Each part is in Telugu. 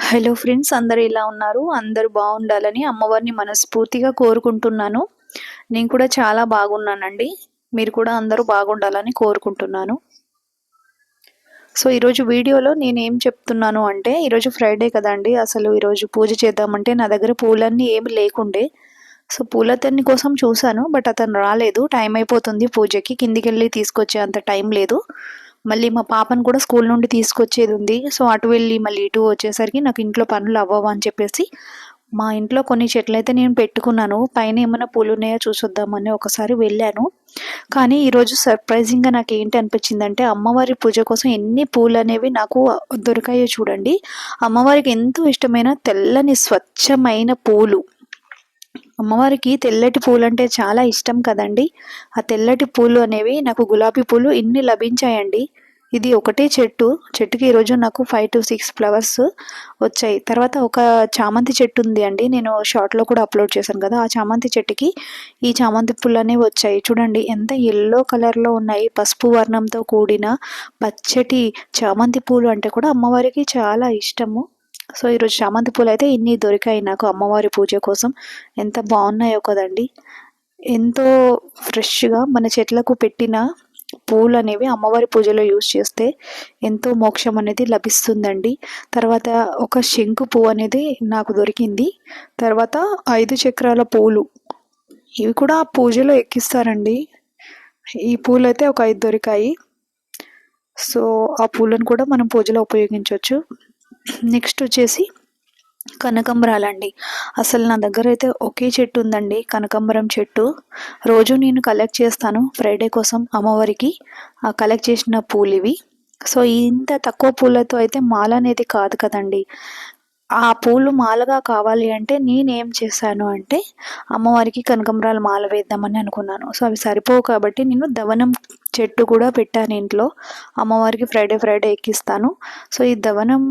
హలో ఫ్రెండ్స్, అందరూ ఎలా ఉన్నారు? అందరూ బాగుండాలని అమ్మవారిని మనస్ఫూర్తిగా కోరుకుంటున్నాను. నేను కూడా చాలా బాగున్నానండి. మీరు కూడా అందరూ బాగుండాలని కోరుకుంటున్నాను. సో ఈరోజు వీడియోలో నేనేం చెప్తున్నాను అంటే, ఈరోజు ఫ్రైడే కదండి. అసలు ఈరోజు పూజ చేద్దామంటే నా దగ్గర పూలన్నీ ఏమి లేకుండే. సో పూలతన్ని కోసం చూశాను, బట్ అతను రాలేదు. టైం అయిపోతుంది పూజకి, కిందికెళ్ళి తీసుకొచ్చే అంత టైం లేదు. మళ్ళీ మా పాపను కూడా స్కూల్ నుండి తీసుకొచ్చేది ఉంది. సో అటు వెళ్ళి మళ్ళీ ఇటు వచ్చేసరికి నాకు ఇంట్లో పనులు అవ్వవు అని చెప్పేసి మా ఇంట్లో కొన్ని చెట్లయితే నేను పెట్టుకున్నాను. పైన ఏమైనా పూలు ఉన్నాయో చూసొద్దామని ఒకసారి వెళ్ళాను. కానీ ఈరోజు సర్ప్రైజింగ్గా నాకు ఏంటి అనిపించిందంటే, అమ్మవారి పూజ కోసం ఎన్ని పూలు అనేవి నాకు దొరికాయో చూడండి. అమ్మవారికి ఎంతో ఇష్టమైన తెల్లని స్వచ్ఛమైన పూలు. అమ్మవారికి తెల్లటి పూలు అంటే చాలా ఇష్టం కదండి. ఆ తెల్లటి పూలు అనేవి నాకు గులాబీ పూలు ఇన్ని లభించాయండి. ఇది ఒకటే చెట్టుకి ఈరోజు నాకు 5 to 6 ఫ్లవర్స్ వచ్చాయి. తర్వాత ఒక చామంతి చెట్టు ఉంది అండి, నేను షార్ట్లో కూడా అప్లోడ్ చేశాను కదా. ఆ చామంతి చెట్టుకి ఈ చామంతి పూలు అనేవి వచ్చాయి. చూడండి ఎంత ఎల్లో కలర్లో ఉన్నాయి. పసుపు వర్ణంతో కూడిన పచ్చటి చామంతి పూలు అంటే కూడా అమ్మవారికి చాలా ఇష్టము. సో ఈరోజు చామంతి పూలు అయితే ఇన్ని దొరికాయి నాకు అమ్మవారి పూజ కోసం. ఎంత బాగున్నాయో కదండి. ఎంతో ఫ్రెష్గా మన చెట్లకు పెట్టిన పూలు అనేవి అమ్మవారి పూజలో యూజ్ చేస్తే ఎంతో మోక్షం అనేది లభిస్తుందండి. తర్వాత ఒక శంకు పువ్వు అనేది నాకు దొరికింది. తర్వాత 5 చక్రాల పూలు, ఇవి కూడా పూజలో ఎక్కిస్తారండి. ఈ పూలు అయితే ఒక 5 దొరికాయి. సో ఆ పూలను కూడా మనం పూజలో ఉపయోగించవచ్చు. నెక్స్ట్ వచ్చేసి కనకంబరాలండి. అసలు నా దగ్గర అయితే ఒకే చెట్టు ఉందండి, కనకాంబరం చెట్టు. రోజు నేను కలెక్ట్ చేస్తాను ఫ్రైడే కోసం అమ్మవారికి. ఆ కలెక్ట్ చేసిన పూలు ఇవి. సో ఇంత తక్కువ పూలతో అయితే మాల అనేది కాదు కదండి. ఆ పూలు మాలగా కావాలి అంటే నేనేం చేశాను అంటే, అమ్మవారికి కనకాంబరాల మాల వేద్దామని అనుకున్నాను. సో అవి సరిపోవు కాబట్టి నేను దవనం చెట్టు కూడా పెట్టాను ఇంట్లో. అమ్మవారికి ఫ్రైడే ఎక్కిస్తాను. సో ఈ దవనం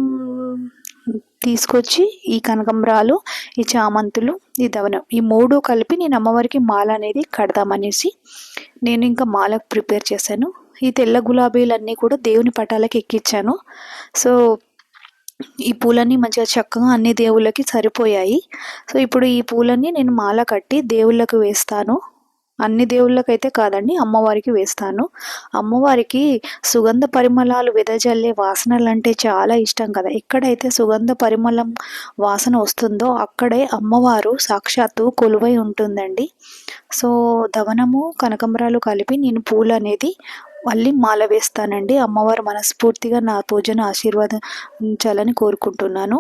తీసుకొచ్చి ఈ కనకాంబరాలు, ఈ చామంతులు, ఈ దవనం, ఈ 3 కలిపి నేను అమ్మవారికి మాల అనేది కడదామనేసి నేను ఇంకా మాల ప్రిపేర్ చేశాను. ఈ తెల్ల గులాబీలన్నీ కూడా దేవుని పటాలకి ఎక్కించాను. సో ఈ పూలన్నీ మంచిగా చక్కగా అన్ని దేవుళ్ళకి సరిపోయాయి. సో ఇప్పుడు ఈ పూలన్నీ నేను మాల కట్టి దేవుళ్ళకు వేస్తాను. అన్ని దేవుళ్ళకైతే కాదండి, అమ్మవారికి వేస్తాను. అమ్మవారికి సుగంధ పరిమళాలు వెదజల్లే వాసనలు అంటే చాలా ఇష్టం కదా. ఎక్కడైతే సుగంధ పరిమళం వాసన వస్తుందో అక్కడే అమ్మవారు సాక్షాత్తు కొలువై ఉంటుందండి. సో దవనము కనకాంబరాలు కలిపి నేను పూలు అనేది మళ్ళీ మాల వేస్తానండి. అమ్మవారు మనస్ఫూర్తిగా నా పూజను ఆశీర్వదించాలని కోరుకుంటున్నాను.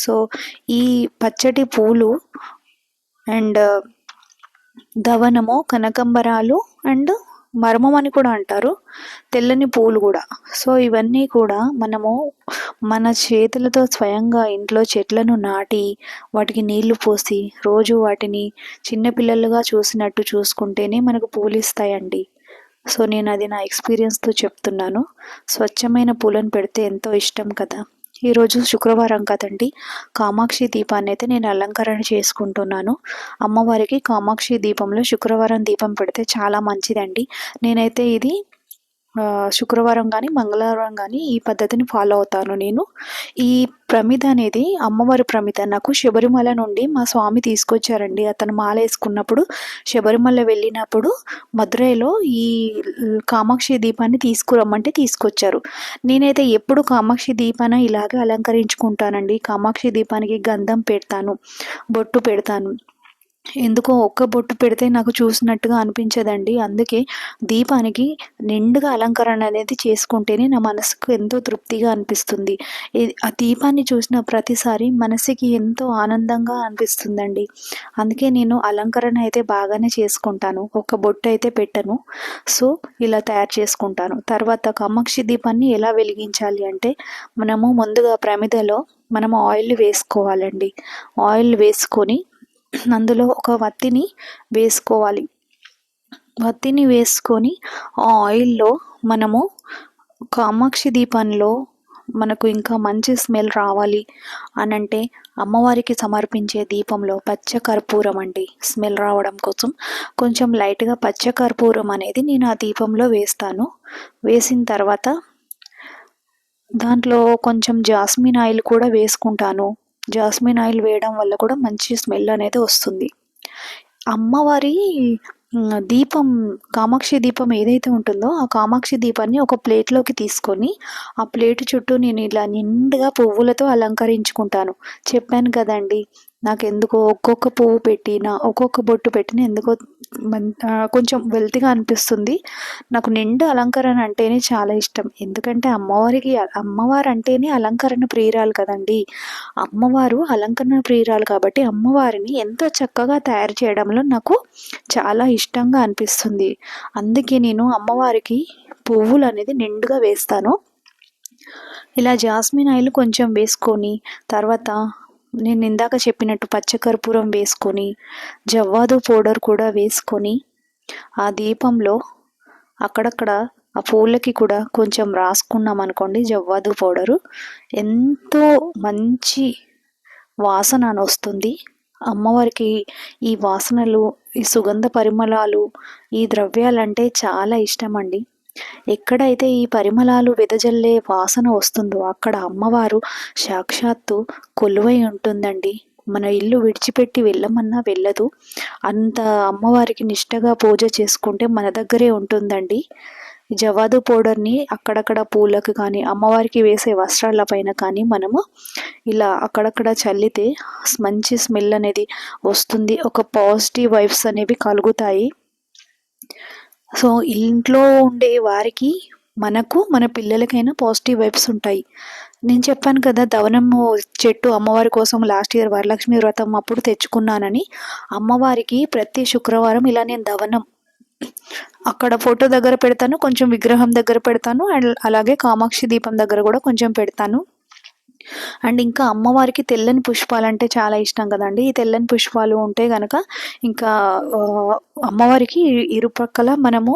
సో ఈ పచ్చటి పూలు అండ్ దవనము, కనకంబరాలు అండ్ మర్మం అని కూడా అంటారు, తెల్లని పూలు కూడా. సో ఇవన్నీ కూడా మనము మన చేతులతో స్వయంగా ఇంట్లో చెట్లను నాటి వాటికి నీళ్లు పోసి రోజు వాటిని చిన్నపిల్లలుగా చూసినట్టు చూసుకుంటేనే మనకు పూలు ఇస్తాయండి. సో నేను అది నా ఎక్స్పీరియన్స్తో చెప్తున్నాను. స్వచ్ఛమైన పూలను పెడితే ఎంతో ఇష్టం కదా. ఈరోజు శుక్రవారం కదండి, కామాక్షి దీపాన్ని అయితే నేను అలంకరణ చేసుకుంటున్నాను. అమ్మవారికి కామాక్షి దీపంలో శుక్రవారం దీపం పెడితే చాలా మంచిదండి. నేనైతే ఇది శుక్రవారం కానీ మంగళవారం కానీ ఈ పద్ధతిని ఫాలో అవుతాను నేను. ఈ ప్రమిద అనేది అమ్మవారి ప్రమిద నాకు శబరిమల నుండి మా స్వామి తీసుకొచ్చారండి. అతను మాల వేసుకున్నప్పుడు శబరిమల వెళ్ళినప్పుడు మధురైలో ఈ కామాక్షి దీపాన్ని తీసుకురమ్మంటే తీసుకొచ్చారు. నేనైతే ఎప్పుడు కామాక్షి దీపాన్ని ఇలాగే అలంకరించుకుంటానండి. కామాక్షి దీపానికి గంధం పెడతాను, బొట్టు పెడతాను. ఎందుకో ఒక్క బొట్టు పెడితే నాకు చూసినట్టుగా అనిపించదండి. అందుకే దీపానికి నిండుగా అలంకరణ అనేది చేసుకుంటేనే నా మనసుకు ఎంతో తృప్తిగా అనిపిస్తుంది. ఆ దీపాన్ని చూసిన ప్రతిసారి మనసుకి ఎంతో ఆనందంగా అనిపిస్తుందండి. అందుకే నేను అలంకరణ అయితే బాగానే చేసుకుంటాను, ఒక్క బొట్టు అయితే పెట్టను. సో ఇలా తయారు చేసుకుంటాను. తర్వాత కామాక్షి దీపాన్ని ఎలా వెలిగించాలి అంటే, మనము ముందుగా ప్రమిదలో మనము ఆయిల్ వేసుకోవాలండి. ఆయిల్ వేసుకొని అందులో ఒక వత్తిని వేసుకోవాలి. వత్తిని వేసుకొని ఆ ఆయిల్లో మనము కామాక్షి దీపంలో మనకు ఇంకా మంచి స్మెల్ రావాలి అనంటే, అమ్మవారికి సమర్పించే దీపంలో పచ్చ కర్పూరం అండి, స్మెల్ రావడం కోసం కొంచెం లైట్గా పచ్చ కర్పూరం అనేది నేను ఆ దీపంలో వేస్తాను. వేసిన తర్వాత దాంట్లో కొంచెం జాస్మిన్ ఆయిల్ కూడా వేసుకుంటాను. జాస్మిన్ ఆయిల్ వేయడం వల్ల కూడా మంచి స్మెల్ అనేది వస్తుంది. అమ్మవారి దీపం, కామాక్షి దీపం ఏదైతే ఉంటుందో ఆ కామాక్షి దీపాన్ని ఒక ప్లేట్లోకి తీసుకొని ఆ ప్లేట్ చుట్టూ నేను ఇలా నిండుగా పువ్వులతో అలంకరించుకుంటాను. చెప్పాను కదండి, నాకెందుకో ఒక్కొక్క పువ్వు పెట్టినా ఒక్కొక్క బొట్టు పెట్టినా ఎందుకో కొంచెం వెల్తీగా అనిపిస్తుంది. నాకు నిండు అలంకరణ అంటేనే చాలా ఇష్టం. ఎందుకంటే అమ్మవారు అంటేనే అలంకరణ ప్రియురాలు కదండి. అమ్మవారు అలంకరణ ప్రియురాలు కాబట్టి అమ్మవారిని ఎంతో చక్కగా తయారు చేయడంలో నాకు చాలా ఇష్టంగా అనిపిస్తుంది. అందుకే నేను అమ్మవారికి పువ్వులు అనేది నిండుగా వేస్తాను. ఇలా జాస్మిన్ ఆయిల్ కొంచెం వేసుకొని, తర్వాత నేను ఇందాక చెప్పినట్టు పచ్చకర్పూరం వేసుకొని, జవ్వాదు పౌడర్ కూడా వేసుకొని, ఆ దీపంలో అక్కడక్కడ ఆ పూలకి కూడా కొంచెం రాసుకున్నాం అనుకోండి జవ్వాదు పౌడరు, ఎంతో మంచి వాసన వస్తుంది. అమ్మవారికి ఈ వాసనలు, ఈ సుగంధ పరిమళాలు, ఈ ద్రవ్యాలంటే చాలా ఇష్టం అండి. ఎక్కడైతే ఈ పరిమళాలు వెదజల్లే వాసన వస్తుందో అక్కడ అమ్మవారు సాక్షాత్తు కొలువై ఉంటుందండి. మన ఇల్లు విడిచిపెట్టి వెళ్ళమన్నా వెళ్ళదు. అంత అమ్మవారికి నిష్టగా పూజ చేసుకుంటే మన దగ్గరే ఉంటుందండి. జవాదు పౌడర్ని అక్కడక్కడ పూలకు కానీ అమ్మవారికి వేసే వస్త్రాల పైన కానీ మనము ఇలా అక్కడక్కడ చల్లితే మంచి స్మెల్ అనేది వస్తుంది. ఒక పాజిటివ్ వైబ్స్ అనేవి కలుగుతాయి. సో ఇంట్లో ఉండే వారికి, మనకు, మన పిల్లలకైనా పాజిటివ్ వైబ్స్ ఉంటాయి. నేను చెప్పాను కదా, దవనము చెట్టు అమ్మవారి కోసం లాస్ట్ ఇయర్ వరలక్ష్మి వ్రతం అప్పుడు తెచ్చుకున్నానని. అమ్మవారికి ప్రతి శుక్రవారం ఇలా నేను దవనం అక్కడ ఫోటో దగ్గర పెడతాను, కొంచెం విగ్రహం దగ్గర పెడతాను, అండ్ అలాగే కామాక్షి దీపం దగ్గర కూడా కొంచెం పెడతాను. అండ్ ఇంకా అమ్మవారికి తెల్లని పుష్పాలు అంటే చాలా ఇష్టం కదండి. ఈ తెల్లని పుష్పాలు ఉంటే కనుక ఇంకా అమ్మవారికి ఇరుపక్కల మనము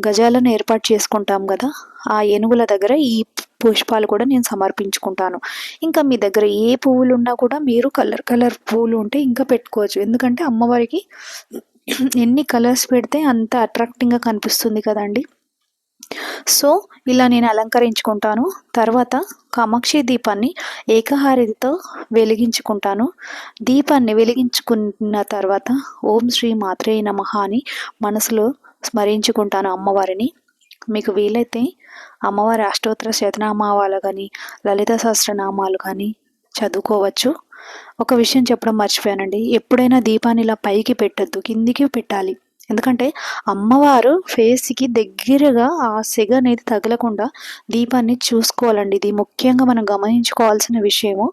గజాలను ఏర్పాటు చేసుకుంటాం కదా, ఆ ఏనుగుల దగ్గర ఈ పుష్పాలు కూడా నేను సమర్పించుకుంటాను. ఇంకా మీ దగ్గర ఏ పువ్వులు ఉన్నా కూడా మీరు కలర్ పువ్వులు ఉంటే ఇంకా పెట్టుకోవచ్చు. ఎందుకంటే అమ్మవారికి ఎన్ని కలర్స్ పెడితే అంత అట్రాక్టింగ్గా కనిపిస్తుంది కదండి. సో ఇలా నేను అలంకరించుకుంటాను. తర్వాత కామాక్షి దీపాన్ని ఏకహారతితో వెలిగించుకుంటాను. దీపాన్ని వెలిగించుకున్న తర్వాత ఓం శ్రీ మాత్రే నమః అని మనసులో స్మరించుకుంటాను అమ్మవారిని. మీకు వీలైతే అమ్మవారి అష్టోత్తర శతనామాలు కానీ లలిత సహస్రనామాలు కానీ చదువుకోవచ్చు. ఒక విషయం చెప్పడం మర్చిపోయానండి, ఎప్పుడైనా దీపాన్ని ఇలా పైకి పెట్టద్దు, కిందికి పెట్టాలి. ఎందుకంటే అమ్మవారు ఫేస్కి దగ్గరగా ఆ సెగ అనేది తగలకుండా దీపాన్ని చూసుకోవాలండి. ఇది ముఖ్యంగా మనం గమనించుకోవాల్సిన విషయము.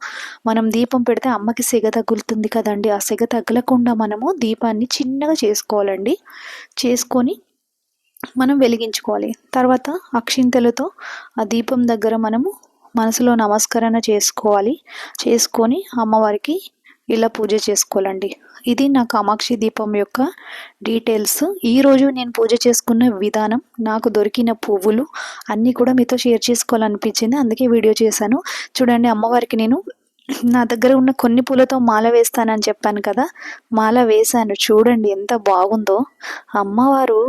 మనం దీపం పెడితే అమ్మకి సెగ తగులుతుంది కదండి, ఆ సెగ తగలకుండా మనము దీపాన్ని చిన్నగా చేసుకోవాలండి. చేసుకొని మనం వెలిగించుకోవాలి. తర్వాత అక్షింతలతో ఆ దీపం దగ్గర మనము మనసులో నమస్కరణ చేసుకోవాలి. చేసుకొని అమ్మవారికి ఇలా పూజ చేసుకోవాలండి. ఇది నా కామాక్షి దీపం యొక్క డీటెయిల్స్. ఈరోజు నేను పూజ చేసుకున్న విధానం, నాకు దొరికిన పువ్వులు అన్నీ కూడా మీతో షేర్ చేసుకోవాలనిపించింది, అందుకే వీడియో చేశాను. చూడండి, అమ్మవారికి నేను నా దగ్గర ఉన్న కొన్ని పూలతో మాల వేస్తానని చెప్పాను కదా, మాల వేశాను. చూడండి ఎంత బాగుందో. అమ్మవారు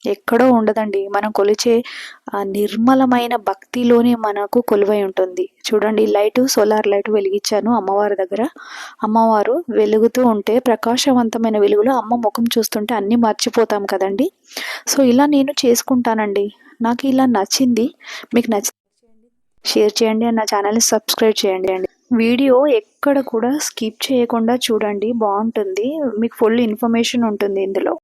ఎక్కడో ఉండదండి, మనం కొలిచే ఆ నిర్మలమైన భక్తిలోనే మనకు కొలువై ఉంటుంది. చూడండి, సోలార్ లైట్ వెలిగించాను అమ్మవారి దగ్గర. అమ్మవారు వెలుగుతూ ఉంటే ప్రకాశవంతమైన వెలుగులో అమ్మ ముఖం చూస్తుంటే అన్నీ మర్చిపోతాం కదండి. సో ఇలా నేను చేసుకుంటానండి. నాకు ఇలా నచ్చింది. మీకు షేర్ చేయండి, నా ఛానల్ని సబ్స్క్రైబ్ చేయండి అండి. వీడియో ఎక్కడ కూడా స్కిప్ చేయకుండా చూడండి, బాగుంటుంది. మీకు ఫుల్ ఇన్ఫర్మేషన్ ఉంటుంది ఇందులో.